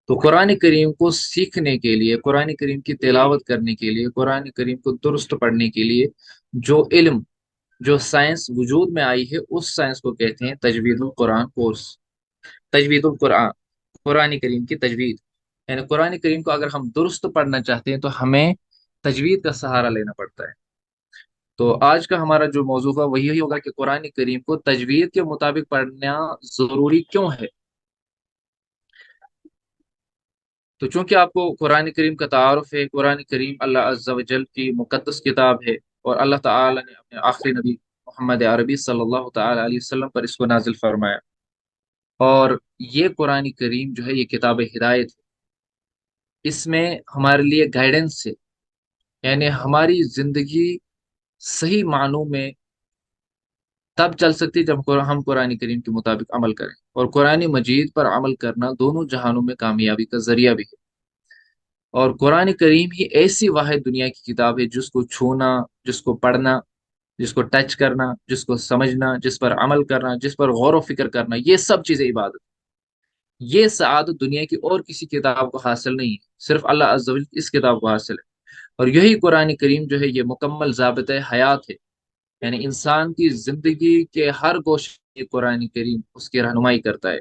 تو قرآن کریم کو سیکھنے کے لیے، قرآن کریم کی تلاوت کرنے کے لیے، قرآن کریم کو درست پڑھنے کے لیے جو علم، جو سائنس وجود میں آئی ہے، اس سائنس کو کہتے ہیں تجوید القرآن کورس۔ تجوید القرآن، قرآن کریم کی تجوید، یعنی قرآن کریم کو اگر ہم درست پڑھنا چاہتے ہیں تو ہمیں تجوید کا سہارا لینا پڑتا ہے۔ تو آج کا ہمارا جو موضوع ہے وہ یہی ہوگا کہ قرآن کریم کو تجوید کے مطابق پڑھنا ضروری کیوں ہے۔ تو چونکہ آپ کو قرآن کریم کا تعارف ہے، قرآن کریم اللہ عز و جل کی مقدس کتاب ہے، اور اللہ تعالی نے اپنے آخری نبی محمد عربی صلی اللہ تعالی علیہ وسلم پر اس کو نازل فرمایا، اور یہ قرآن کریم جو ہے یہ کتاب ہدایت ہے۔ اس میں ہمارے لیے گائیڈنس ہے، یعنی ہماری زندگی صحیح معنوں میں تب چل سکتی ہے جب ہم قرآن کریم کے مطابق عمل کریں، اور قرآن مجید پر عمل کرنا دونوں جہانوں میں کامیابی کا ذریعہ بھی ہے۔ اور قرآن کریم ہی ایسی واحد دنیا کی کتاب ہے جس کو چھونا، جس کو پڑھنا، جس کو ٹچ کرنا، جس کو سمجھنا، جس پر عمل کرنا، جس پر غور و فکر کرنا، یہ سب چیزیں عبادت۔ یہ سعادت دنیا کی اور کسی کتاب کو حاصل نہیں ہے، صرف اللہ عز و جل کی اس کتاب کو حاصل ہے۔ اور یہی قرآن کریم جو ہے یہ مکمل ضابطۂ حیات ہے، یعنی انسان کی زندگی کے ہر گوشے میں قرآن کریم اس کی رہنمائی کرتا ہے۔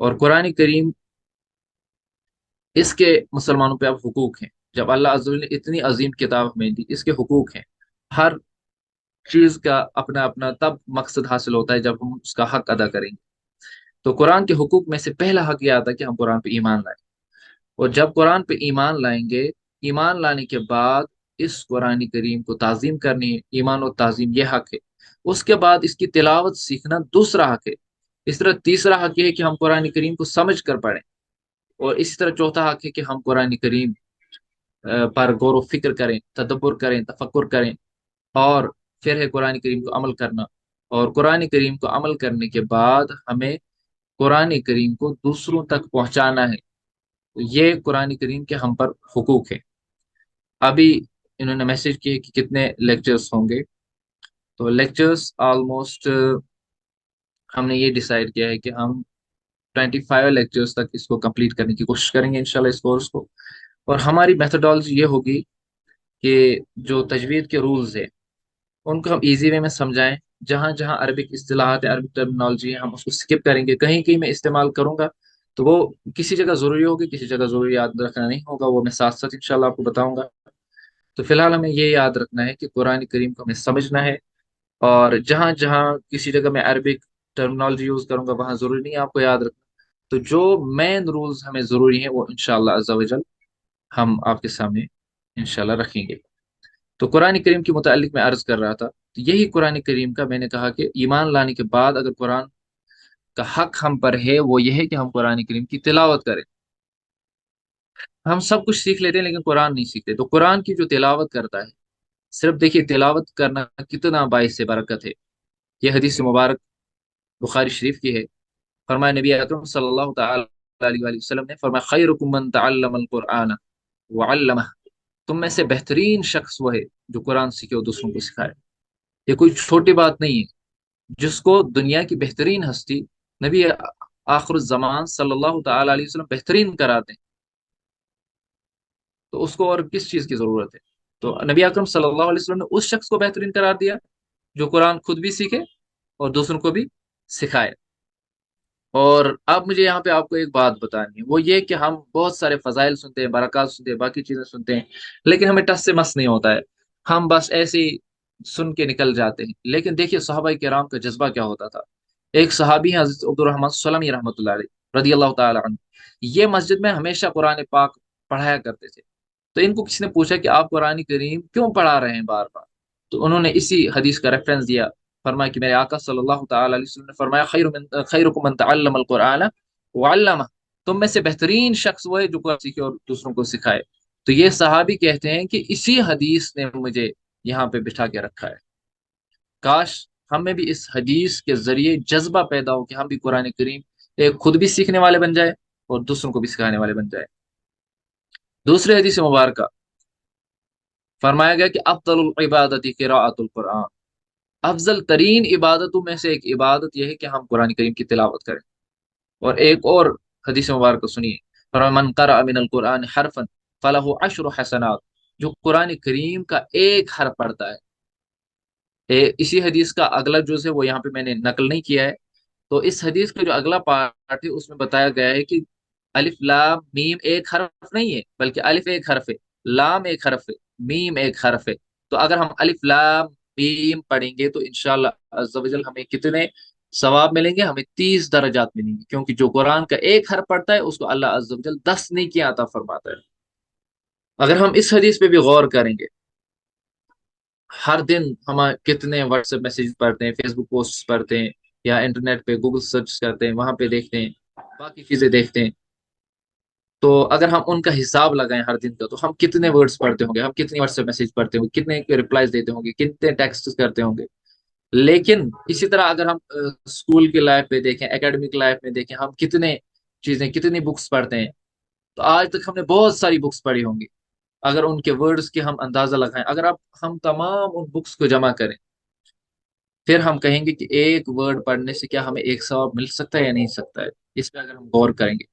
اور قرآن کریم، اس کے مسلمانوں پہ اب حقوق ہیں۔ جب اللہ عز و جل نے اتنی عظیم کتاب ہمیں دی، اس کے حقوق ہیں۔ ہر چیز کا اپنا اپنا تب مقصد حاصل ہوتا ہے جب ہم اس کا حق ادا کریں گے۔ تو قرآن کے حقوق میں سے پہلا حق یہ آتا ہے کہ ہم قرآن پہ ایمان لائیں، اور جب قرآن پہ ایمان لائیں گے، ایمان لانے کے بعد اس قرآن کریم کو تعظیم کرنی ہے، ایمان و تعظیم یہ حق ہے۔ اس کے بعد اس کی تلاوت سیکھنا دوسرا حق ہے۔ اس طرح تیسرا حق یہ ہے کہ ہم قرآن کریم کو سمجھ کر پڑھیں، اور اسی طرح چوتھا حق ہے کہ ہم قرآن کریم پر غور و فکر کریں، تدبر کریں، تفکر کریں، اور پھر ہے قرآن کریم کو عمل کرنا۔ اور قرآن کریم کو عمل کرنے کے بعد ہمیں قرآن کریم کو دوسروں تک پہنچانا ہے۔ یہ قرآن کریم کے ہم پر حقوق ہیں۔ ابھی انہوں نے میسج کیے کہ کتنے لیکچرز ہوں گے، تو لیکچرز آلموسٹ ہم نے یہ ڈیسائیڈ کیا ہے کہ ہم 25 لیکچرز تک اس کو کمپلیٹ کرنے کی کوشش کریں گے انشاءاللہ اس کورس کو۔ اور ہماری میتھڈالوجی یہ ہوگی کہ جو تجوید کے رولز ہیں ان کو ہم ایزی وے میں سمجھائیں۔ جہاں جہاں عربک اصطلاحات ہیں، عربک ٹرمنالوجی ہے، ہم اس کو سکپ کریں گے۔ کہیں کہیں میں استعمال کروں گا تو وہ کسی جگہ ضروری ہوگی، کسی جگہ ضروری یاد رکھنا نہیں ہوگا، وہ میں ساتھ ساتھ انشاءاللہ آپ کو بتاؤں گا۔ تو فی الحال ہمیں یہ یاد رکھنا ہے کہ قرآن کریم کو ہمیں سمجھنا ہے، اور جہاں جہاں کسی جگہ میں عربک ٹرمنالوجی یوز کروں گا وہاں ضروری نہیں ہے آپ کو یاد رکھنا۔ تو جو مین رولز ہمیں ضروری ہیں وہ انشاءاللہ عز و جل ہم آپ کے سامنے انشاءاللہ رکھیں گے۔ تو قرآن کریم کے متعلق میں عرض کر رہا تھا، تو یہی قرآن کریم کا میں نے کہا کہ ایمان لانے کے بعد اگر قرآن کا حق ہم پر ہے وہ یہ ہے کہ ہم قرآن کریم کی تلاوت کریں۔ ہم سب کچھ سیکھ لیتے ہیں لیکن قرآن نہیں سیکھتے، تو قرآن کی جو تلاوت کرتا ہے، صرف دیکھیے تلاوت کرنا کتنا باعث برکت ہے۔ یہ حدیث مبارک بخاری شریف کی ہے۔ فرمایا نبی اکرم صلی اللہ تعالی علیہ وآلہ وسلم نے فرمایا خیرکم من تعلم القرآن وعلمہ، تم میں سے بہترین شخص وہ ہے جو قرآن سیکھے اور دوسروں کو سکھائے۔ یہ کوئی چھوٹی بات نہیں ہے، جس کو دنیا کی بہترین ہستی نبی آخر الزمان صلی اللہ تعالی علیہ وسلم بہترین کراتے ہیں، تو اس کو اور کس چیز کی ضرورت ہے؟ تو نبی اکرم صلی اللہ علیہ وسلم نے اس شخص کو بہترین قرار دیا جو قرآن خود بھی سیکھے اور دوسروں کو بھی سکھائے۔ اور اب مجھے یہاں پہ آپ کو ایک بات بتانی ہے، وہ یہ کہ ہم بہت سارے فضائل سنتے ہیں، برکات سنتے ہیں، باقی چیزیں سنتے ہیں، لیکن ہمیں ٹس سے مس نہیں ہوتا ہے، ہم بس ایسے ہی سن کے نکل جاتے ہیں۔ لیکن دیکھیے صحابہ کرام کا جذبہ کیا ہوتا تھا۔ ایک صحابی ہیں حضرت عبد الرحمن سلمی رحمۃ اللہ علیہ رضی اللہ تعالی عنہ، یہ مسجد میں ہمیشہ قرآن پاک پڑھایا کرتے تھے۔ تو ان کو کسی نے پوچھا کہ آپ قرآن کریم کیوں پڑھا رہے ہیں بار بار؟ تو انہوں نے اسی حدیث کا ریفرنس دیا، فرمایا کہ میرے آقا صلی اللہ تعالی علیہ وسلم نے فرمایا خیرکم من تعلم القرآن وعلمہ، تم میں سے بہترین شخص وہ ہے جو قرآن سیکھے اور دوسروں کو سکھائے۔ تو یہ صحابی کہتے ہیں کہ اسی حدیث نے مجھے یہاں پہ بٹھا کے رکھا ہے۔ کاش ہمیں بھی اس حدیث کے ذریعے جذبہ پیدا ہو کہ ہم بھی قرآن کریم ایک خود بھی سیکھنے والے بن جائے اور دوسروں کو بھی سکھانے والے بن جائے۔ دوسرے حدیث مبارکہ فرمایا گیا کہ افضل العبادت قراءۃ القرآن، افضل ترین عبادتوں میں سے ایک عبادت یہ ہے کہ ہم قرآن کریم کی تلاوت کریں۔ اور ایک اور حدیث مبارک سنیے، فرمایا من قرأ من القرآن حرفا فلہ عشر حسنات، جو قرآن کریم کا ایک حرف پڑھتا ہے، اسی حدیث کا اگلا جز ہے وہ یہاں پہ میں نے نقل نہیں کیا ہے، تو اس حدیث کا جو اگلا پارٹ ہے اس میں بتایا گیا ہے کہ الف لام میم ایک حرف نہیں ہے، بلکہ الف ایک حرف ہے، لام ایک حرف ہے، میم ایک حرف ہے۔ تو اگر ہم الف لام میم پڑھیں گے تو انشاءاللہ عز و جل ہمیں کتنے ثواب ملیں گے؟ ہمیں 30 درجات ملیں گے، کیونکہ جو قرآن کا ایک حرف پڑھتا ہے اس کو اللہ عز و جل 10 نیکیاں عطا فرماتا ہے۔ اگر ہم اس حدیث پہ بھی غور کریں گے، ہر دن ہم کتنے واٹس ایپ میسیج پڑھتے ہیں، فیس بک پوسٹ پڑھتے ہیں، یا انٹرنیٹ پہ گوگل سرچ کرتے ہیں، وہاں پہ دیکھتے ہیں، باقی چیزیں دیکھتے ہیں، تو اگر ہم ان کا حساب لگائیں ہر دن کا، تو ہم کتنے ورڈز پڑھتے ہوں گے، ہم کتنی واٹس ایپ میسیج پڑھتے ہوں گے، کتنے ریپلائز دیتے ہوں گے، کتنے ٹیکسٹ کرتے ہوں گے۔ لیکن اسی طرح اگر ہم اسکول کی لائف میں دیکھیں، اکیڈمک لائف میں دیکھیں، ہم کتنے چیزیں، کتنی بکس پڑھتے ہیں، تو آج تک ہم نے بہت ساری بکس پڑھی ہوں گی۔ اگر ان کے ورڈز کی ہم اندازہ لگائیں، اگر آپ ہم تمام ان بکس کو جمع کریں، پھر ہم کہیں گے کہ ایک ورڈ پڑھنے سے کیا ہمیں ایک ثواب مل سکتا ہے یا نہیں سکتا ہے؟ اس پہ اگر ہم غور کریں گے،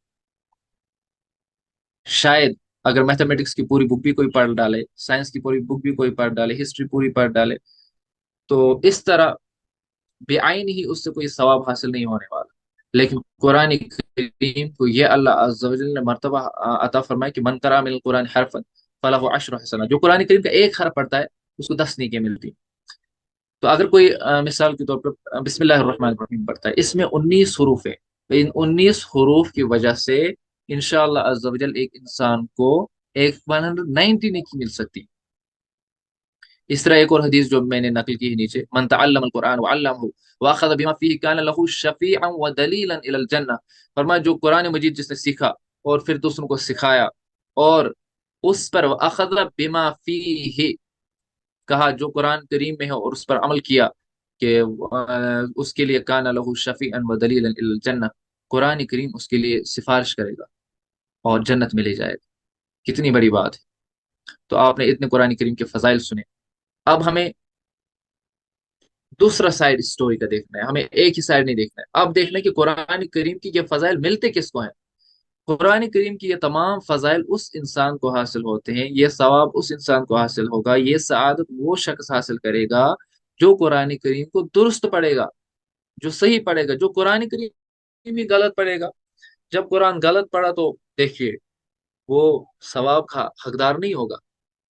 شاید اگر میتھمیٹکس کی پوری بک بھی کوئی پڑھ ڈالے، سائنس کی پوری بک بھی کوئی پڑھ ڈالے، ہسٹری پوری پڑھ ڈالے، تو اس طرح بے آئین ہی اس سے کوئی ثواب حاصل نہیں ہونے والا۔ لیکن قرآن کریم کو یہ اللہ عز و جل نے مرتبہ عطا فرمایا کہ من قرأ من القرآن حرفا فلہ عشر حسنات، جو قرآن کریم کا ایک حرف پڑھتا ہے اس کو 10 نیکیاں ملتی ہیں۔ تو اگر کوئی مثال کے طور پر بسم اللہ الرحمن الرحیم پڑھتا ہے، اس میں 19 حروف ہے، تو ان 19 حروف کی وجہ سے انشاءاللہ عز و جل ایک انسان کو ایک 190 نیکی مل سکتی ہے۔ اس طرح ایک اور حدیث جو میں نے نقل کی ہے نیچے، من تعلم القرآن وعلمہ واخذ بما فیہ کان لہ شفیعا ودلیلا الی الجنہ، فرمایا جو قرآن مجید جس نے سیکھا اور پھر دوسروں کو سکھایا اور اس پر واخذ بما فیہ، کہا جو قرآن کریم میں ہے اور اس پر عمل کیا، کہ اس کے لیے کان لہ شفیعا ودلیلا الی الجنہ، قرآن کریم اس کے لیے سفارش کرے گا اور جنت میں لے جائے گا۔ کتنی بڑی بات ہے! تو آپ نے اتنے قرآن کریم کے فضائل سنے، اب ہمیں دوسرا سائڈ اسٹوری کا دیکھنا ہے، ہمیں ایک ہی سائڈ نہیں دیکھنا ہے، اب دیکھنا ہے کہ قرآن کریم کی یہ فضائل ملتے کس کو ہیں۔ قرآن کریم کی یہ تمام فضائل اس انسان کو حاصل ہوتے ہیں، یہ ثواب اس انسان کو حاصل ہوگا، یہ سعادت وہ شخص حاصل کرے گا جو قرآن کریم کو درست پڑھے گا، جو صحیح پڑھے گا۔ جو قرآن کریم ہی غلط پڑھے گا، جب قرآن غلط پڑھا تو دیکھیے وہ ثواب کا حقدار نہیں ہوگا،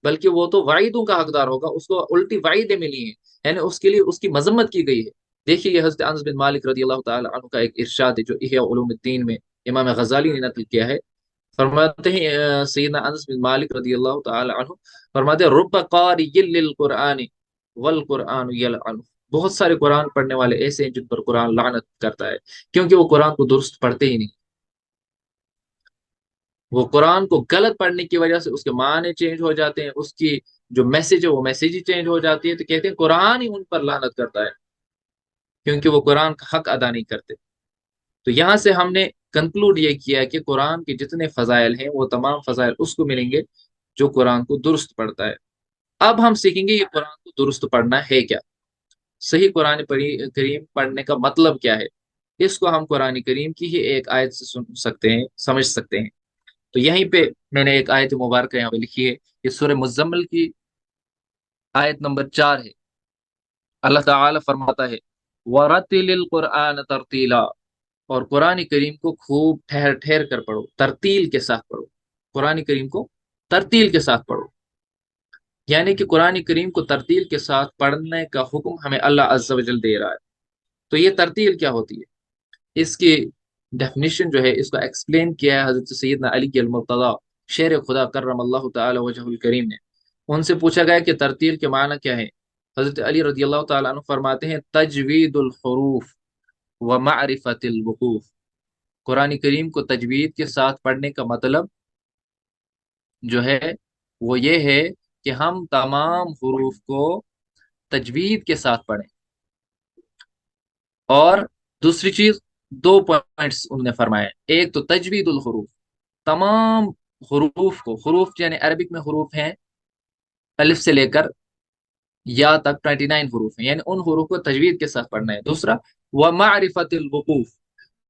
بلکہ وہ تو وعیدوں کا حقدار ہوگا، اس کو الٹی وعیدیں ملی ہیں، یعنی اس کے لیے اس کی مذمت کی گئی ہے۔ دیکھیے یہ حضرت انس بن مالک رضی اللہ تعالی عنہ کا ایک ارشاد ہے جو احیاء علوم الدین میں امام غزالی نے نقل کیا ہے۔ فرماتے ہیں سیدنا انس بن مالک رضی اللہ تعالی عنہ فرماتے ہیں رب قاری للقرآن والقرآن یلعنہ، بہت سارے قرآن پڑھنے والے ایسے ہیں جن پر قرآن لعنت کرتا ہے، کیونکہ وہ قرآن کو درست پڑھتے ہی نہیں، وہ قرآن کو غلط پڑھنے کی وجہ سے اس کے معنی چینج ہو جاتے ہیں، اس کی جو میسج ہے وہ میسج ہی چینج ہو جاتی ہے، تو کہتے ہیں قرآن ہی ان پر لعنت کرتا ہے، کیونکہ وہ قرآن کا حق ادا نہیں کرتے۔ تو یہاں سے ہم نے کنکلوڈ یہ کیا کہ قرآن کے جتنے فضائل ہیں وہ تمام فضائل اس کو ملیں گے جو قرآن کو درست پڑھتا ہے۔ اب ہم سیکھیں گے یہ قرآن کو درست پڑھنا ہے کیا، صحیح قرآن کریم پڑھنے کا مطلب کیا ہے۔ اس کو ہم قرآن کریم کی ہی ایک آیت سے سن سکتے ہیں، سمجھ سکتے ہیں۔ تو یہیں پہ میں نے ایک آیت مبارکہ یہاں پہ لکھی ہے، یہ سورہ مزمل کی آیت نمبر 4 ہے۔ اللہ تعالی فرماتا ہے وَرَتِّلِ الْقُرْآنَ تَرْتِيلًا، اور قرآن کریم کو خوب ٹھہر ٹھہر کر پڑھو، ترتیل کے ساتھ پڑھو، قرآن کریم کو ترتیل کے ساتھ پڑھو، یعنی کہ قرآن کریم کو ترتیل کے ساتھ پڑھنے کا حکم ہمیں اللہ عز و جل دے رہا ہے۔ تو یہ ترتیل کیا ہوتی ہے، اس کی ڈیفینیشن جو ہے اس کو ایکسپلین کیا ہے حضرت سیدنا علی المرتضیٰ شیر خدا کرم اللہ تعالی وجہ الکریم نے۔ ان سے پوچھا گیا کہ ترتیل کے معنی کیا ہے، حضرت علی رضی اللہ تعالیٰ عنہ فرماتے ہیں تجوید الحروف و معرفت الوقوف، قرآن کریم کو تجوید کے ساتھ پڑھنے کا مطلب جو ہے وہ یہ ہے کہ ہم تمام حروف کو تجوید کے ساتھ پڑھیں، اور دوسری چیز 2 پوائنٹس انہوں نے فرمایا، ایک تو تجوید الحروف، تمام حروف کو، حروف یعنی عربک میں حروف ہیں الف سے لے کر یا تک 29 حروف ہیں، یعنی ان حروف کو تجوید کے ساتھ پڑھنا ہے۔ دوسرا ومعرفت الوقوف،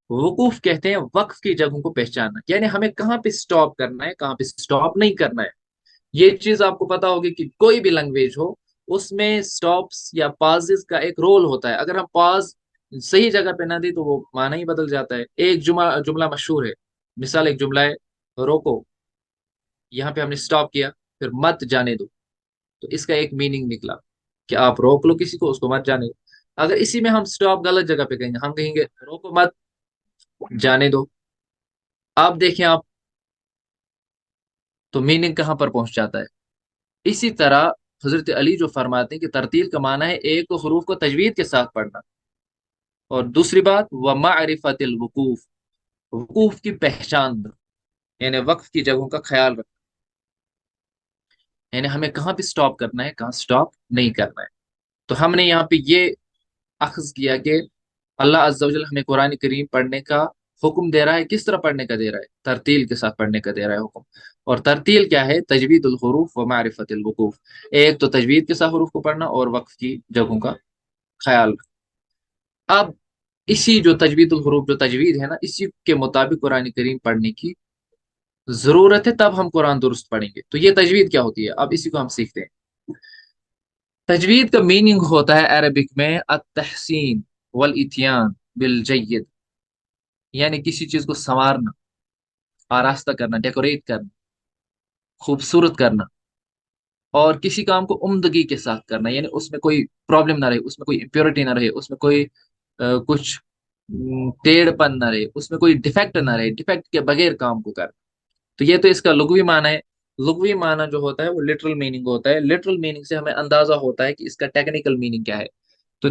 وقوف کہتے ہیں وقف کی جگہوں کو پہچاننا، یعنی ہمیں کہاں پہ سٹاپ کرنا ہے، کہاں پہ سٹاپ نہیں کرنا ہے۔ یہ چیز آپ کو پتا ہوگی کہ کوئی بھی لینگویج ہو اس میں سٹاپس یا پازز کا ایک رول ہوتا ہے، اگر ہم پاز صحیح جگہ پہ نہ دیں تو وہ معنی ہی بدل جاتا ہے۔ ایک جملہ جملہ مشہور ہے، مثال ایک جملہ ہے روکو، یہاں پہ ہم نے سٹاپ کیا، پھر مت جانے دو، تو اس کا ایک میننگ نکلا کہ آپ روک لو کسی کو، اس کو مت جانے دو۔ اگر اسی میں ہم سٹاپ غلط جگہ پہ کہیں گے، ہم کہیں گے روکو مت جانے دو، آپ دیکھیں آپ، تو میننگ کہاں پر پہنچ جاتا ہے۔ اسی طرح حضرت علی جو فرماتے ہیں کہ ترتیل کا معنی ہے ایک تو حروف کو تجوید کے ساتھ پڑھنا، اور دوسری بات و معرفت الوقوف، وقوف کی پہچان، یعنی وقف کی جگہوں کا خیال رکھنا، یعنی ہمیں کہاں پہ سٹاپ کرنا ہے، کہاں سٹاپ نہیں کرنا ہے۔ تو ہم نے یہاں پہ یہ اخذ کیا کہ اللہ عز و جل ہمیں قرآن کریم پڑھنے کا حکم دے رہا ہے، کس طرح پڑھنے کا دے رہا ہے، ترتیل کے ساتھ پڑھنے کا دے رہا ہے حکم۔ اور ترتیل کیا ہے؟ تجوید الحروف و معرفت الوقوف، ایک تو تجوید کے ساتھ حروف کو پڑھنا اور وقف کی جگہوں کا خیال رکھنا۔ اب اسی جو تجوید الحروف جو تجوید ہے نا، اسی کے مطابق قرآن کریم پڑھنے کی ضرورت ہے، تب ہم قرآن درست پڑھیں گے۔ تو یہ تجوید کیا ہوتی ہے، اب اسی کو ہم سیکھتے ہیں۔ تجوید کا میننگ ہوتا ہے عربک میں التحسین والاتیان بالجید، یعنی کسی چیز کو سنوارنا، آراستہ کرنا، ڈیکوریٹ کرنا، خوبصورت کرنا، اور کسی کام کو عمدگی کے ساتھ کرنا، یعنی اس میں کوئی پرابلم نہ رہے، اس میں کوئی امپیورٹی نہ رہے، اس میں کوئی کچھ ٹیڑھ پن نہ رہے، اس میں کوئی ڈیفیکٹ نہ رہے، ڈیفیکٹ کے بغیر کام کو کرنا۔ تو یہ تو اس کا لغوی معنی ہے۔ لغوی معنی جو ہوتا ہے وہ لٹرل میننگ ہوتا ہے، لٹرل میننگ سے ہمیں اندازہ ہوتا ہے کہ اس کا ٹیکنیکل میننگ کیا ہے۔ تو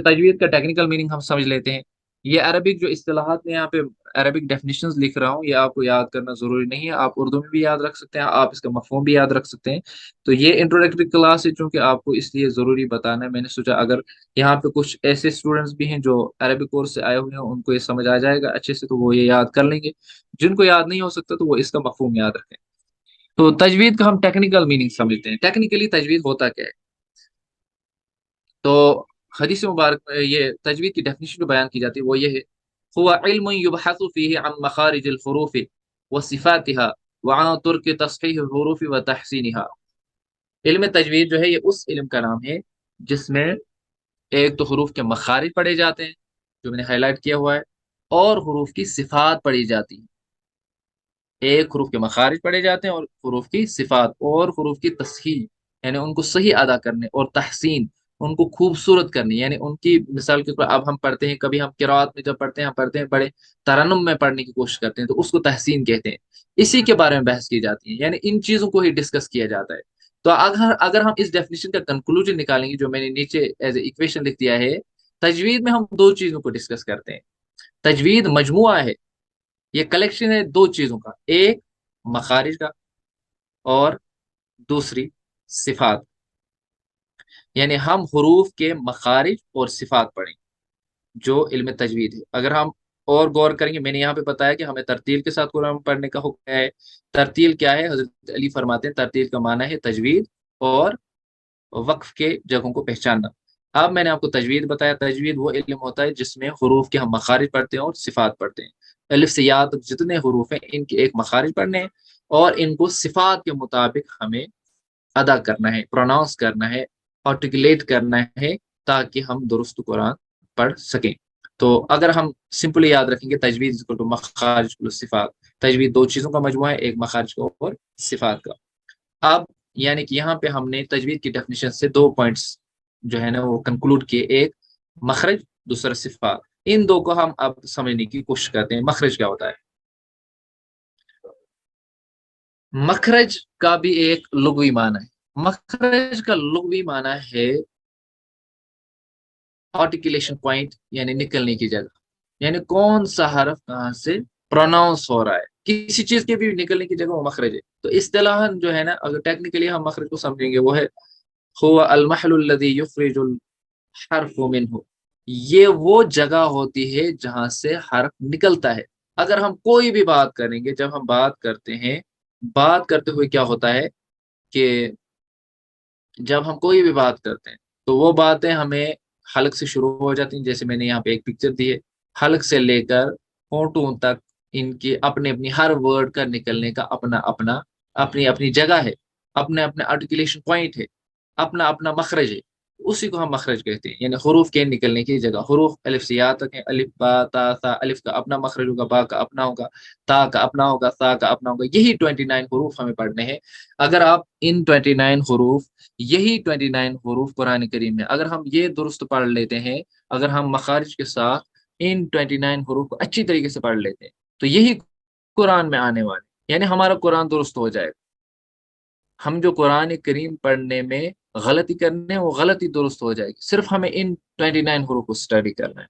تجوید کا ٹیکنیکل میننگ ہم سمجھ لیتے ہیں۔ یہ عربک جو اصطلاحات میں یہاں پہ عربک ڈیفینیشنز لکھ رہا ہوں، یہ آپ کو یاد کرنا ضروری نہیں ہے، آپ اردو میں بھی یاد رکھ سکتے ہیں، آپ اس کا مفہوم بھی یاد رکھ سکتے ہیں۔ تو یہ انٹروڈکٹری کلاس ہے، چونکہ آپ کو اس لیے ضروری بتانا ہے، میں نے سوچا اگر یہاں پہ کچھ ایسے اسٹوڈنٹس بھی ہیں جو عربک کورس سے آئے ہوئے ہیں، ان کو یہ سمجھ آ جائے گا اچھے سے، تو وہ یہ یاد کر لیں گے۔ جن کو یاد نہیں ہو سکتا تو وہ اس کا مفہوم یاد رکھیں۔ تو تجوید کا ہم ٹیکنیکل میننگ سمجھتے ہیں، ٹیکنیکلی تجوید ہوتا کیا ہے؟ تو حدیث مبارک میں یہ تجوید کی ڈیفینیشن جو بیان کی جاتی ہے وہ یہ ہے، هو علم يبحث فيه عن مخارج الحروف وصفاتها وعن طرق تصحیح الحروف وتحسینها۔ علم تجوید جو ہے یہ اس علم کا نام ہے جس میں ایک تو حروف کے مخارج پڑھے جاتے ہیں جو میں نے ہائی لائٹ کیا ہوا ہے، اور حروف کی صفات پڑھی جاتی ہیں۔ ایک حروف کے مخارج پڑھے جاتے ہیں، اور حروف کی صفات اور حروف کی تصحیح، یعنی ان کو صحیح ادا کرنے، اور تحسین ان کو خوبصورت کرنے، یعنی ان کی مثال کے طور پر اب ہم پڑھتے ہیں، کبھی ہم قرات میں جب پڑھتے ہیں، ہم پڑھتے ہیں بڑے ترنم میں پڑھنے کی کوشش کرتے ہیں، تو اس کو تحسین کہتے ہیں۔ اسی کے بارے میں بحث کی جاتی ہے، یعنی ان چیزوں کو ہی ڈسکس کیا جاتا ہے۔ تو اگر ہم اس ڈیفینیشن کا کنکلوژن نکالیں گے جو میں نے نیچے ایز اے ایکویشن لکھ دیا ہے، تجوید میں ہم دو چیزوں کو ڈسکس کرتے ہیں۔ تجوید مجموعہ ہے، یہ کلیکشن ہے دو چیزوں کا، ایک مخارج کا اور دوسری صفات، یعنی ہم حروف کے مخارج اور صفات پڑھیں جو علم تجوید ہے۔ اگر ہم اور غور کریں گے، میں نے یہاں پہ بتایا کہ ہمیں ترتیل کے ساتھ قرآن پڑھنے کا حکم ہے۔ ترتیل کیا ہے؟ حضرت علی فرماتے ہیں ترتیل کا معنی ہے تجوید اور وقف کے جگہوں کو پہچاننا۔ اب میں نے آپ کو تجوید بتایا، تجوید وہ علم ہوتا ہے جس میں حروف کے ہم مخارج پڑھتے ہیں اور صفات پڑھتے ہیں۔ الف سے یا تک جتنے حروف ہیں ان کے ایک مخارج پڑھنے ہیں، اور ان کو صفات کے مطابق ہمیں ادا کرنا ہے، پروناؤنس کرنا ہے، آرٹیکولیٹ کرنا ہے، تاکہ ہم درست قرآن پڑھ سکیں۔ تو اگر ہم سمپلی یاد رکھیں گے تجوید کو، تو مخارج پلس صفات، تجوید دو چیزوں کا مجموعہ ہے، ایک مخارج کا اور صفات کا۔ اب یعنی کہ یہاں پہ ہم نے تجوید کی ڈیفینیشن سے دو پوائنٹس جو ہے نا وہ کنکلوڈ کیے، ایک مخرج، دوسرا صفات۔ ان دو کو ہم اب سمجھنے کی کوشش کرتے ہیں۔ مخرج کیا ہوتا ہے؟ مخرج کا بھی ایک لغوی معنی ہے۔ مخرج کا لغوی معنی ہے آرٹیکولیشن پوائنٹ، یعنی نکلنے کی جگہ، یعنی کون سا حرف کہاں سے پروناؤنس ہو رہا ہے، کسی چیز کے بھی نکلنے کی جگہ وہ مخرج ہے۔ تو اصطلاحاً جو ہے نا، اگر ٹیکنیکلی ہم مخرج کو سمجھیں گے، وہ ہے هو المحل الذي يخرج الحرف منه، یہ وہ جگہ ہوتی ہے جہاں سے حرف نکلتا ہے۔ اگر ہم کوئی بھی بات کریں گے، جب ہم بات کرتے ہیں، بات کرتے ہوئے کیا ہوتا ہے کہ جب ہم کوئی بھی بات کرتے ہیں تو وہ باتیں ہمیں حلق سے شروع ہو جاتی ہیں، جیسے میں نے یہاں پہ ایک پکچر دی ہے، حلق سے لے کر ہونٹوں تک ان کے اپنے اپنی ہر ورڈ کا نکلنے کا اپنا اپنا اپنی اپنی جگہ ہے، اپنے اپنے آرٹیکولیشن پوائنٹ ہے، اپنا اپنا مخرج ہے، اسی کو ہم مخرج کہتے ہیں، یعنی حروف کے نکلنے کی جگہ۔ حروف الف سے یا تک ہیں، الف با تا سا، الف کا اپنا مخرج ہوگا، با کا اپنا ہوگا، تا کا اپنا ہوگا، سا کا اپنا ہوگا، یہی 29 حروف ہمیں پڑھنے ہیں۔ اگر آپ ان 29 حروف، یہی 29 حروف قرآن کریم میں اگر ہم یہ درست پڑھ لیتے ہیں، اگر ہم مخارج کے ساتھ ان 29 حروف کو اچھی طریقے سے پڑھ لیتے ہیں، تو یہی قرآن میں آنے والے، یعنی ہمارا قرآن درست ہو جائے گا۔ ہم جو قرآن کریم پڑھنے میں غلطی کرنے ہیں، وہ غلطی درست ہو جائے گی، صرف ہمیں ان 29 حروف کو اسٹڈی کرنا ہے۔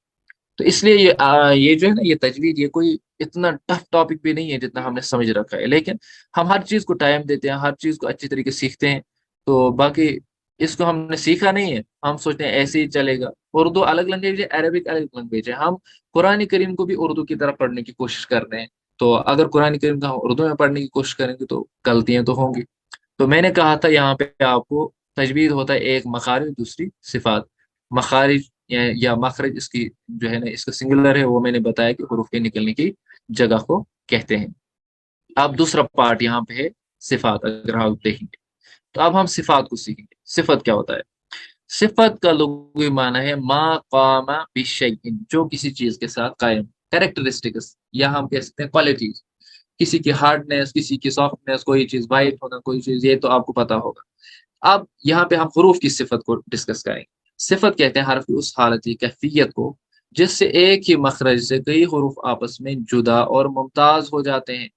تو اس لیے یہ جو ہے نا، یہ تجوید، یہ کوئی اتنا ٹف ٹاپک بھی نہیں ہے جتنا ہم نے سمجھ رکھا ہے، لیکن ہم ہر چیز کو ٹائم دیتے ہیں، ہر چیز کو اچھی طریقے سے سیکھتے ہیں۔ تو باقی اس کو ہم نے سیکھا نہیں ہے، ہم سوچتے ہیں ایسے ہی چلے گا۔ اردو الگ لینگویج ہے، عربک الگ لینگویج ہے، ہم قرآن کریم کو بھی اردو کی طرح پڑھنے کی کوشش کر رہے ہیں۔ تو اگر قرآن کریم کا ہم اردو میں پڑھنے کی کوشش کریں گے تو غلطیاں تو ہوں گی۔ تو میں نے کہا تھا یہاں پہ آپ کو تجوید ہوتا ہے ایک مخارج، دوسری صفات۔ مخارج یا مخرج اس کی جو ہے نا، اس کا سنگولر ہے، وہ میں نے بتایا کہ حروف کے نکلنے کی جگہ کو کہتے ہیں۔ اب دوسرا پارٹ یہاں پہ ہے صفات، اگر آپ دیکھیں گے تو اب ہم صفات کو سیکھیں گے۔ صفت کیا ہوتا ہے؟ صفت کا لغوی معنی ہے ما قام بشیء، جو کسی چیز کے ساتھ قائم، کریکٹرسٹکس یا ہم کہہ سکتے ہیں کوالٹیز، کسی کی ہارڈنیس، کسی کی سافٹنیس، کوئی چیز وائٹ ہونا، کوئی چیز، یہ تو آپ کو پتا ہوگا۔ اب یہاں پہ ہم حروف کی صفت کو ڈسکس کریں گے۔ صفت کہتے ہیں حرف کی اس حالتی کیفیت کو جس سے ایک ہی مخرج سے کئی حروف آپس میں جدا اور ممتاز ہو جاتے ہیں،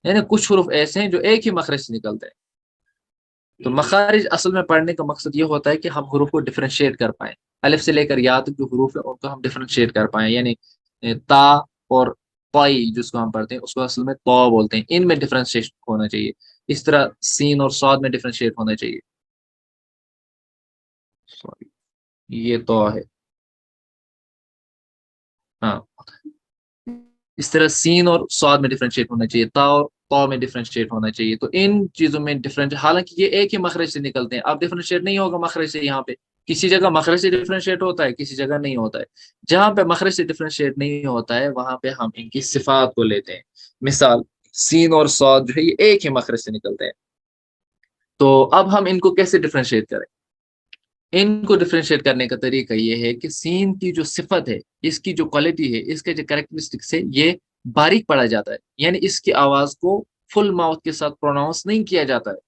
یعنی کچھ حروف ایسے ہیں جو ایک ہی مخرج سے نکلتے ہیں۔ تو مخارج اصل میں پڑھنے کا مقصد یہ ہوتا ہے کہ ہم حروف کو ڈفرینشیٹ کر پائیں، الف سے لے کر یا تک جو حروف ہیں ان کو ہم ڈفرینشیٹ کر پائیں، یعنی تا اور پائی جس کو ہم پڑھتے ہیں اس کو اصل میں تو بولتے ہیں، ان میں ڈفرینشیشن ہونا چاہیے۔ اس طرح سین اور صاد میں ڈفرینشیٹ ہونا چاہیے۔ سوری، یہ تو ہے، ہاں، اس طرح سین اور صاد میں ڈفرینشیٹ ہونا چاہیے، تا اور تو میں ڈفرینشیٹ ہونا چاہیے۔ تو ان چیزوں میں ڈفرینٹ، حالانکہ یہ ایک ہی مخرج سے نکلتے ہیں، اب ڈفرینشیٹ نہیں ہوگا مخرج سے، یہاں پہ کسی جگہ مخرج سے ڈفرینشیٹ ہوتا ہے، کسی جگہ نہیں ہوتا ہے۔ جہاں پہ مخرج سے ڈفرینشیٹ نہیں ہوتا ہے وہاں پہ ہم ان کی صفات کو لیتے ہیں۔ مثال، سین اور صاد جو ہے یہ ایک ہی مخرج سے نکلتے ہیں، تو اب ہم ان کو کیسے ڈفرینشیٹ کریں؟ ان کو ڈفرینشیٹ کرنے کا طریقہ یہ ہے کہ سین کی جو صفت ہے، اس کی جو کوالٹی ہے، اس کے جو کریکٹرسٹکس ہے، یہ باریک پڑا جاتا ہے، یعنی اس کی آواز کو فل ماؤتھ کے ساتھ پروناؤنس نہیں کیا جاتا ہے۔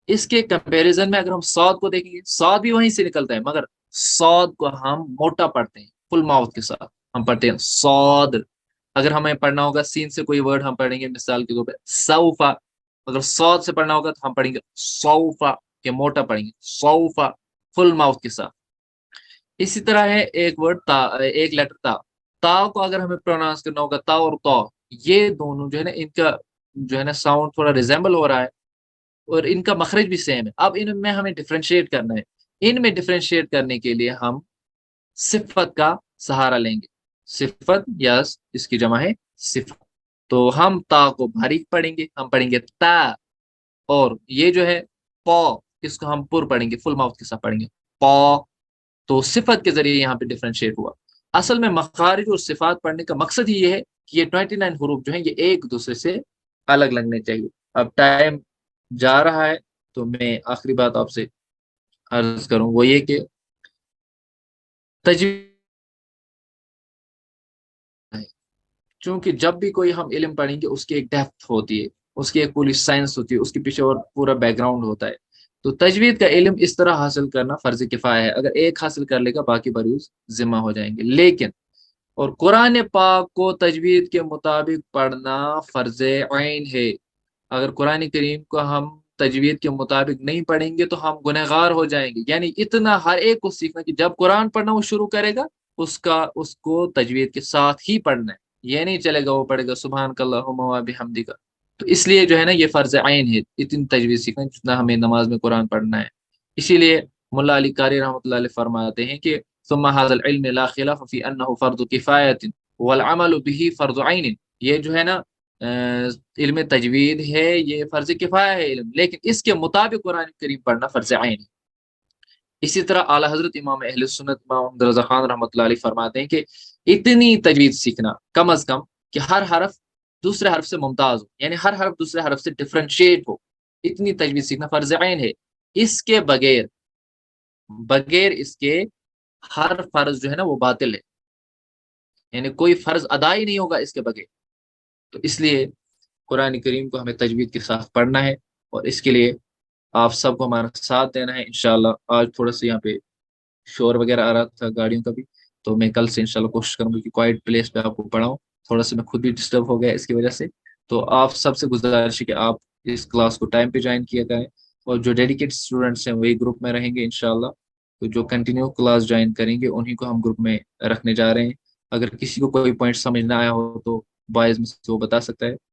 اس کے کمپیریزن میں اگر ہم سعود کو دیکھیں گے، سعود بھی وہیں سے نکلتا ہے، مگر سعود کو ہم موٹا پڑھتے ہیں، فل ماؤتھ کے ساتھ ہم پڑھتے ہیں سعود۔ اگر ہمیں پڑھنا ہوگا سین سے کوئی ورڈ ہم پڑھیں گے، مثال کے طور پہ سوفا، اگر سعود سے پڑھنا ہوگا تو ہم پڑھیں گے سوفا، کہ موٹا پڑھیں گے سوفا، فل ماؤتھ کے ساتھ۔ اسی طرح ہے ایک ورڈ تا، ایک لیٹر تا، تا کو اگر ہمیں پروناؤنس کرنا ہوگا تا اور تو، یہ دونوں جو ہے نا، ان کا جو ہے نا ساؤنڈ تھوڑا ریزمبل ہو رہا ہے اور ان کا مخرج بھی سیم ہے۔ اب ان میں ہمیں ڈفرینشیٹ کرنا ہے، ان میں ڈفرینشیٹ کرنے کے لیے ہم صفت کا سہارا لیں گے۔ صفت یا اس کی جمع ہے صفت۔ تو ہم تا کو باریک پڑھیں گے، ہم پڑھیں گے تا، اور یہ جو ہے پو، اس کو ہم پر پڑھیں گے، فل ماؤتھ کے ساتھ پڑھیں گے پو۔ تو صفت کے ذریعے یہاں پہ ڈفرینشیٹ ہوا۔ اصل میں مخارج اور صفات پڑھنے کا مقصد ہی یہ ہے کہ یہ 29 حروف جو ہیں یہ ایک دوسرے سے الگ لگنے چاہیے۔ اب ٹائم جا رہا ہے تو میں آخری بات آپ سے عرض کروں، وہ یہ کہ تجوید، چونکہ جب بھی کوئی ہم علم پڑھیں گے اس کی ایک ڈیپتھ ہوتی ہے، اس کی ایک پوری سائنس ہوتی ہے، اس کے پیچھے اور پورا بیک گراؤنڈ ہوتا ہے۔ تو تجوید کا علم اس طرح حاصل کرنا فرض کفایہ ہے، اگر ایک حاصل کر لے گا باقی بروز ذمہ ہو جائیں گے۔ لیکن اور قرآن پاک کو تجوید کے مطابق پڑھنا فرض عین ہے۔ اگر قرآن کریم کو ہم تجوید کے مطابق نہیں پڑھیں گے تو ہم گنہگار ہو جائیں گے، یعنی اتنا ہر ایک کو سیکھنا کہ جب قرآن پڑھنا وہ شروع کرے گا اس کو تجوید کے ساتھ ہی پڑھنا ہے، یہ نہیں چلے گا وہ پڑھے گا سبحانک اللہم و بحمدک۔ تو اس لیے جو ہے نا یہ فرض عین ہے اتنی تجوید سیکھنا جتنا ہمیں نماز میں قرآن پڑھنا ہے۔ اسی لیے ملا علی قاری رحمۃ اللہ علیہ فرماتے ہیں کہ ثم هذا العلم لا خلاف في انه فرض كفایت والعمل به فرض عین، یہ جو ہے نا علم تجوید ہے، یہ فرض کفایہ ہے علم، لیکن اس کے مطابق قرآن کریم پڑھنا فرض عین ہے۔ اسی طرح اعلیٰ حضرت امام اہل سنت امام محمد رضا خان رحمۃ اللہ علیہ فرماتے ہیں کہ اتنی تجوید سیکھنا کم از کم کہ ہر حرف دوسرے حرف سے ممتاز ہو، یعنی ہر حرف دوسرے حرف سے ڈفرینشیٹ ہو، اتنی تجوید سیکھنا فرض عین ہے۔ اس کے بغیر اس کے ہر فرض جو ہے نا وہ باطل ہے، یعنی کوئی فرض ادا ہی نہیں ہوگا اس کے بغیر۔ تو اس لیے قرآن کریم کو ہمیں تجوید کے ساتھ پڑھنا ہے، اور اس کے لیے آپ سب کو ہمارا ساتھ دینا ہے انشاءاللہ۔ آج تھوڑا سا یہاں پہ شور وغیرہ آ رہا تھا گاڑیوں کا بھی، تو میں کل سے انشاءاللہ کوشش کروں گا کہ کوائٹ پلیس پہ آپ کو پڑھاؤں۔ تھوڑا سا میں خود بھی ڈسٹرب ہو گیا اس کی وجہ سے، تو آپ سب سے گزارش ہے کہ آپ اس کلاس کو ٹائم پہ جوائن کیا کریں، اور جو ڈیڈیکیٹ اسٹوڈنٹس ہیں وہی گروپ میں رہیں گے انشاءاللہ۔ تو جو کنٹینیو کلاس جوائن کریں گے انہیں کو ہم گروپ میں رکھنے جا رہے ہیں۔ اگر کسی کو کوئی پوائنٹ سمجھ نہ آیا ہو تو بائز میں سے وہ بتا سکتا ہے۔